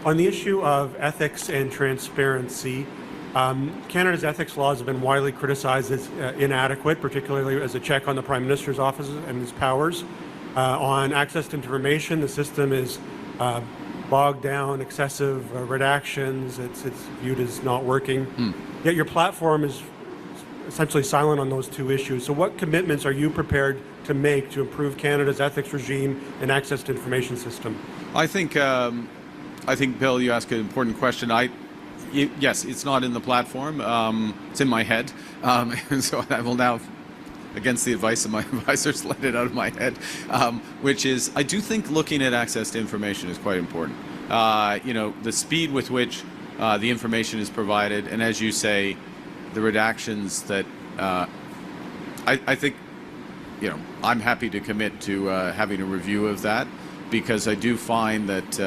On the issue of ethics and transparency, Canada's ethics laws have been widely criticized as inadequate, particularly as a check on the Prime Minister's office and his powers. On access to information, the system is bogged down, excessive redactions. It's viewed as not working. Yet your platform is essentially silent on those two issues. So what commitments are you prepared to make to improve Canada's ethics regime and access to information system? I think, Bill, you ask an important question. Yes, it's not in the platform. It's in my head. And so I will now, against the advice of my advisors, let it out of my head, which is, I do think looking at access to information is quite important. The speed with which the information is provided, and as you say, the redactions that I think, I'm happy to commit to having a review of that, because I do find that,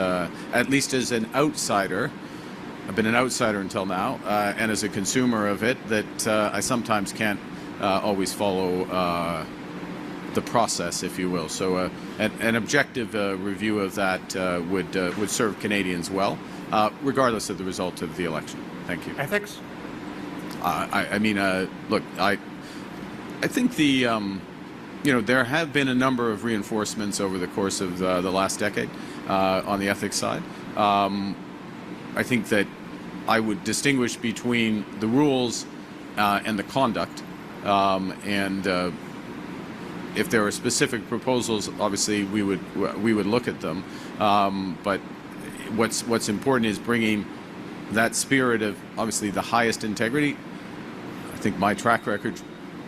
at least as an outsider, I've been an outsider until now, and as a consumer of it, that I sometimes can't always follow the process, if you will. So an objective review of that would serve Canadians well, regardless of the result of the election. Thank you. Ethics? Look, I think there have been a number of reinforcements over the course of the last decade on the ethics side. I think that I would distinguish between the rules and the conduct, and if there are specific proposals, obviously we would look at them. But what's important is bringing that spirit of obviously the highest integrity. I think my track record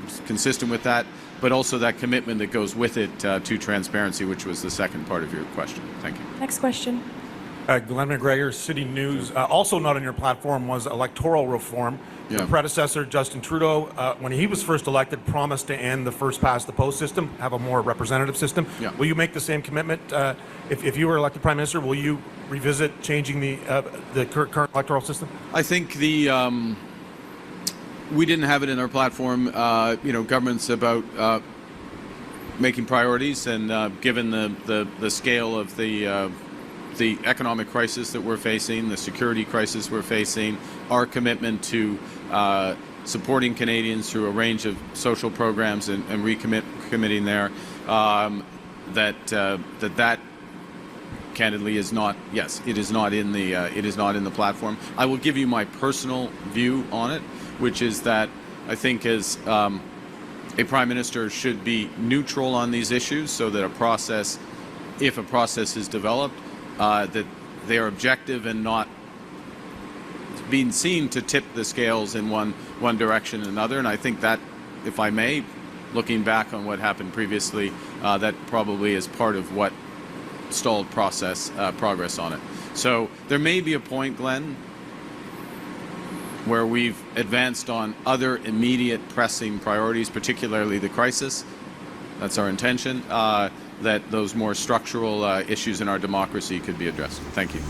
is consistent with that, but also that commitment that goes with it to transparency, which was the second part of your question. Thank you. Next question. Glenn McGregor, City News. Also not on your platform was electoral reform. Yeah. Your predecessor, Justin Trudeau, when he was first elected, promised to end the first past the post system, have a more representative system. Yeah. Will you make the same commitment? If you were elected Prime Minister, will you revisit changing the current electoral system? I think we didn't have it in our platform. Government's about making priorities, and given the scale of the economic crisis that we're facing, the security crisis we're facing, our commitment to supporting Canadians through a range of social programs and recommitting there, that candidly is not. Yes, it is not in the platform. I will give you my personal view on it, which is that I think as a Prime Minister should be neutral on these issues, so that if a process is developed, that they are objective and not being seen to tip the scales in one direction or another. And I think that, if I may, looking back on what happened previously, that probably is part of what stalled progress on it. So there may be a point, Glenn, where we've advanced on other immediate pressing priorities, particularly the crisis. That's our intention. That those more structural issues in our democracy could be addressed. Thank you.